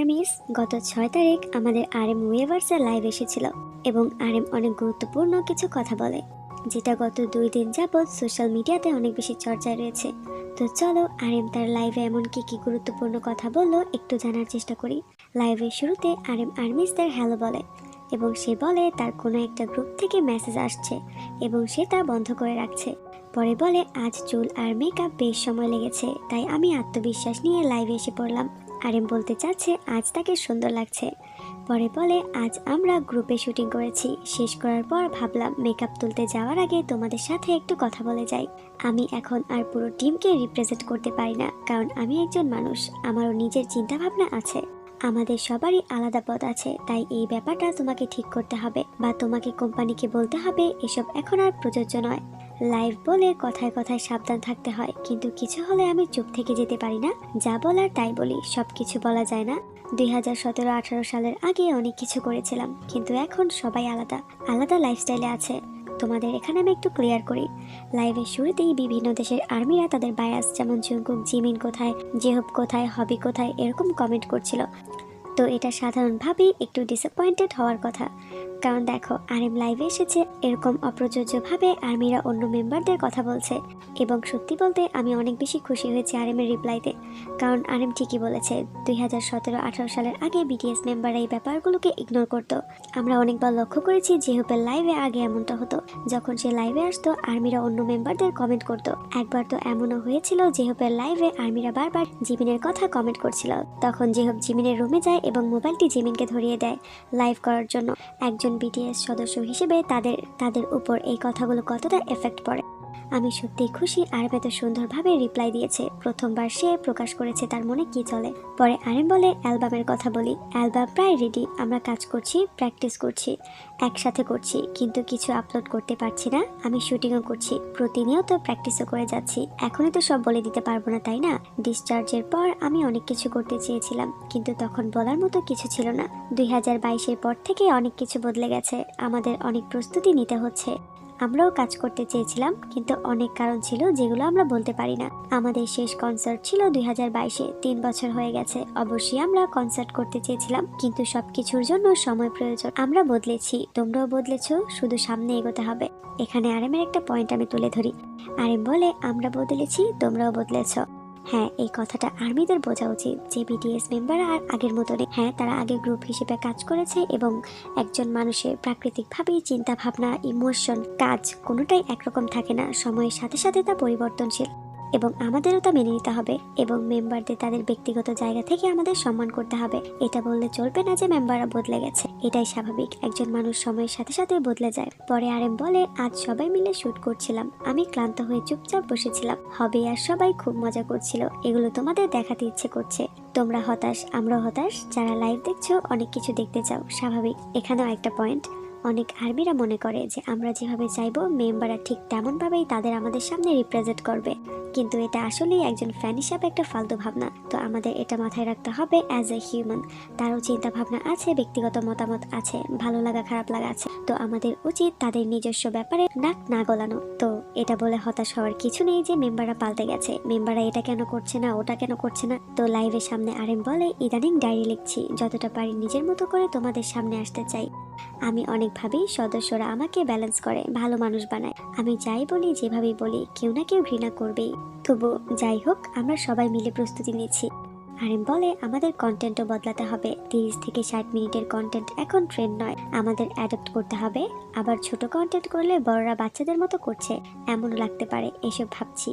Armies গত 6 তারিখ আমাদের আরএম ওয়েভার্সের লাইভ এসেছিল এবং আরএম অনেক গুরুত্বপূর্ণ কিছু কথা বলে, যেটা গত 2 দিন যাবৎ সোশ্যাল মিডিয়াতে অনেক বেশি চর্চায় রয়েছে। তো চলো আরএম তার লাইভে এমন কি গুরুত্বপূর্ণ কথা বললো একটু জানার চেষ্টা করি। লাইভের শুরুতে আরএম আর্মিসদের হ্যালো বলে এবং সে বলে তার কোনো একটা গ্রুপ থেকে মেসেজ আসছে এবং সে তা বন্ধ করে রাখছে। পরে বলে আজ চুল আর মেকআপ বেশ সময় লেগেছে, তাই আমি আত্মবিশ্বাস নিয়ে লাইভে এসে পড়লাম। আরএম বলতে চাচ্ছে আজ তাকে সুন্দর লাগছে। পরে বলে আজ আমরা গ্রুপে শুটিং করেছি, শেষ করার পর ভাবলাম মেকআপ তুলতে যাওয়ার আগে তোমাদের সাথে একটু কথা বলে যাই। আমি এখন আর পুরো টিমকে রিপ্রেজেন্ট করতে পারি না, কারণ আমি একজন মানুষ, আমারও নিজের চিন্তা ভাবনা আছে। আমাদের সবারই আলাদা পথ আছে, তাই এই ব্যাপারটা তোমাকে ঠিক করতে হবে বা তোমাকে কোম্পানিকে বলতে হবে, এসব এখন আর প্রযোজ্য নয়। লাইভ বলে কথায় কথায় সাবধান থাকতে হয়, কিন্তু কিছু হলে আমি চুপ থেকে যেতে পারি না, যা বলার তাই বলি, সবকিছু বলা যায় না। 2017-18 সালের আগে অনেক কিছু করেছিলাম, কিন্তু এখন সবাই আলাদা আলাদা লাইফস্টাইলে আছে। তোমাদের এখানে আমি একটু ক্লিয়ার করি, লাইভের শুরুতেই বিভিন্ন দেশের আর্মিরা তাদের বায়াস, যেমন জুংকুক, জিমিন কোথায়, জেহব কোথায়, হবি কোথায়, এরকম কমেন্ট করছিল। তো এটা সাধারণভাবেই একটু ডিসঅ্যাপয়েন্টেড হওয়ার কথা, কারণ দেখো আরএম লাইভে এসেছে, এরকম অপ্রযোজ্যভাবে আর্মিরা অন্য মেম্বারদের কথা বলছে। এবং সত্যি বলতে আমি অনেক বেশি খুশি হয়েছি আরএমের রিপ্লাইতে, কারণ আরএম ঠিকই বলেছে 2017-18 সালের আগে বিটিএস মেম্বাররা এই ব্যাপারগুলোকে ইগনোর করতো। আমরা অনেকবার লক্ষ্য করেছি জেহপের লাইভে আগে এমনটা হতো, যখন সে লাইভে আসতো আর্মিরা অন্য মেম্বারদের কমেন্ট করতো। একবার তো এমনও হয়েছিল জেহপের লাইভে আর্মিরা বারবার জিমিনের কথা কমেন্ট করছিল, তখন জেহব জিমিনের রুমে যায় এবং মোবাইলটি জিমিনকে ধরিয়ে দেয় লাইভ করার জন্য। একজন বিটিএস সদস্য হিসেবে তাদের উপর এই কথাগুলো কতটা এফেক্ট পড়ে। আমি সত্যিই খুশি আরএম এত সুন্দরভাবে রিপ্লাই দিয়েছে, প্রথমবার সে প্রকাশ করেছে তার মনে কি চলে। পরে আরএম বলে অ্যালবামের কথা বলি, অ্যালবাম প্রায় রেডি, আমরা কাজ করছি, প্র্যাকটিস করছি, একসাথে করছি, কিন্তু কিছু আপলোড করতে পারছি না। আমি শুটিংও করছি, প্রতিনিয়ত প্র্যাকটিসও করে যাচ্ছি, এখনই তো সব বলে দিতে পারবো না, তাই না? ডিসচার্জের পর আমি অনেক কিছু করতে চেয়েছিলাম, কিন্তু তখন বলার মতো কিছু ছিল না। 2022-এর পর থেকে অনেক কিছু বদলে গেছে, আমাদের অনেক প্রস্তুতি নিতে হচ্ছে। আমরাও কাজ করতে চেয়েছিলাম, কিন্তু অনেক কারণ ছিল যেগুলো আমরা বলতে পারি না। আমাদের শেষ কনসার্ট ছিল 2022-এ, 3 বছর হয়ে গেছে। অবশ্যই আমরা কনসার্ট করতে চেয়েছিলাম, কিন্তু সবকিছুর জন্য সময় প্রয়োজন। আমরা বদলেছি, তোমরাও বদলেছো, শুধু সামনে এগোতে হবে। এখানে আরএমের একটা পয়েন্ট আমি তুলে ধরি। আরএম বলে আমরা বদলেছি, তোমরাও বদলেছো। হ্যাঁ, এই কথাটা আর্মিদের বোঝা উচিত যে বিটিএস মেম্বার আর আগের মতো নেই। হ্যাঁ, তারা আগে গ্রুপ হিসেবে কাজ করেছে এবং একজন মানুষের প্রাকৃতিকভাবেই চিন্তা ভাবনা, ইমোশন, কাজ কোনোটাই একরকম থাকে না, সময়ের সাথে সাথে তা পরিবর্তনশীল এবং আমাদেরও তা মেনে নিতে হবে এবং মেম্বারদের তাদের ব্যক্তিগত জায়গা থেকে আমাদের সম্মান করতে হবে। এটা বললে চলবে না যে মেম্বাররা বদলে গেছে, এটাই স্বাভাবিক, একজন মানুষ সময়ের সাথে সাথে বদলে যায়। পরে আরএম বলে আজ সবাই মিলে শুট করছিলাম, আমি ক্লান্ত হয়ে চুপচাপ বসেছিলাম, হবে আর সবাই খুব মজা করছিল, এগুলো তোমাদের দেখাতে ইচ্ছে করছে। তোমরা হতাশ, আমরাও হতাশ, যারা লাইভ দেখছো অনেক কিছু দেখতে চাও, স্বাভাবিক। এখানেও একটা পয়েন্ট, অনেক আর্মিরা মনে করে যে আমরা যেভাবে চাইবো মেম্বাররা ঠিক তেমনভাবেই তাদের আমাদের সামনে রিপ্রেজেন্ট করবে, কিন্তু এটা আসলেই একজন ফ্যান হিসাবে একটা ফালতু ভাবনা। তো আমাদের এটা মাথায় রাখতে হবে, অ্যাজ এ হিউম্যান তারও চিন্তা ভাবনা আছে, ব্যক্তিগত মতামত আছে, ভালো লাগা খারাপ লাগা আছে, তো আমাদের উচিত তাদের নিজস্ব ব্যাপারে নাক না গলানো। তো এটা বলে হতাশ হওয়ার কিছু নেই যে মেম্বাররা পাল্টে গেছে, মেম্বাররা এটা কেন করছে না, ওটা কেন করছে না। তো লাইভের সামনে আরএম বলে ইদানিং ডায়েরি লিখছি, যতটা পারি নিজের মতো করে তোমাদের সামনে আসতে চাই। আমি অনেক ভাবি সদস্যরা আমাকে ব্যালেন্স করে, ভালো মানুষ বানায়। আমি যাই বলি, যেভাবেই বলি, কেউ না কেউ ঘৃণা করবেই। তবু যাই হোক, আমরা সবাই মিলে প্রস্তুতি নিচ্ছি। আরএম বলে আমাদের কন্টেন্টও বদলাতে হবে, 30 থেকে 60 মিনিটের কন্টেন্ট এখন ট্রেন্ড নয়, আমাদের অ্যাডপ্ট করতে হবে। আবার ছোট কন্টেন্ট করলে বড়রা বাচ্চাদের মতো করছে এমন লাগতে পারে, এসব ভাবছি।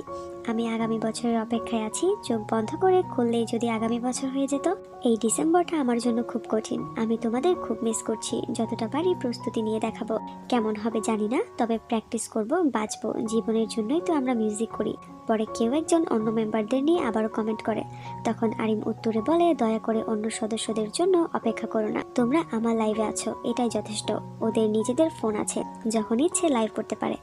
আমি আগামী বছরের অপেক্ষায় আছি, চোখ বন্ধ করে খুললেই যদি আগামী বছর হয়ে যেত। এই ডিসেম্বরটা আমার জন্য খুব কঠিন, আমি তোমাদের খুব মিস করছি, যতটা পারি প্রস্তুতি নিয়ে দেখাবো, কেমন হবে জানি না, তবে প্র্যাকটিস করব, বাঁচবো, জীবনের জন্যই তো আমরা মিউজিক করি। পরে কেউ একজন অন্য মেম্বারদের নিয়ে আবারও কমেন্ট করে, তখন আরিম উত্তরে বলে দয়া করে অন্য সদস্যদের জন্য অপেক্ষা করো না, তোমরা আমার লাইভে আছো, এটাই যথেষ্ট। ওদের নিজেদের ফোন আছে, যখন ইচ্ছে লাইভ করতে পারে।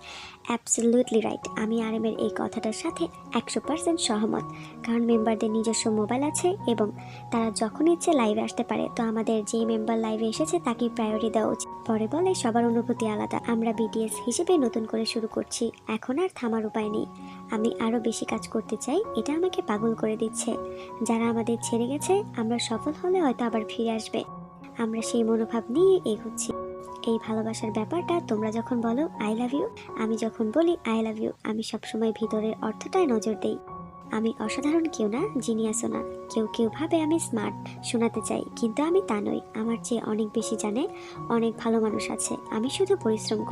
অ্যাবসলিউটলি রাইট, আমি আরএমের এই কথাটার সাথে 100% সহমত, কারণ মেম্বারদের নিজস্ব মোবাইল আছে এবং তারা যখন ইচ্ছে লাইভে আসতে পারে। তো আমাদের যেই মেম্বার লাইভে এসেছে তাকে প্রায়োরিটি দেওয়া উচিত। পরে বলে সবার অনুভূতি আলাদা, আমরা বিটিএস হিসেবে নতুন করে শুরু করছি, এখন আর থামার উপায় নেই। আমি আরো বেশি কাজ করতে চাই, এটা আমাকে পাগল করে দিচ্ছে। যারা আমাদের ছেড়ে গেছে, আমরা সফল হলে হয়তো আবার ফিরে আসবে। আমরা সেই মনোভাব নিয়ে এগোচ্ছি। এই ভালোবাসার ব্যাপারটা তোমরা যখন বলো আই লাভ ইউ, আমি যখন বলি আই লাভ ইউ, আমি সবসময় ভিতরের অর্থটায় নজর দেই। আমি অসাধারণ কেউ না, জিনিয়াসও না। কেউ কেউ ভাবে আমি স্মার্ট, শোনাতে চাই, কিন্তু আমি তা নই। আমার চেয়ে অনেক বেশি জানে অনেক ভালো মানুষ আছে, আমি শুধু পরিশ্রম করি।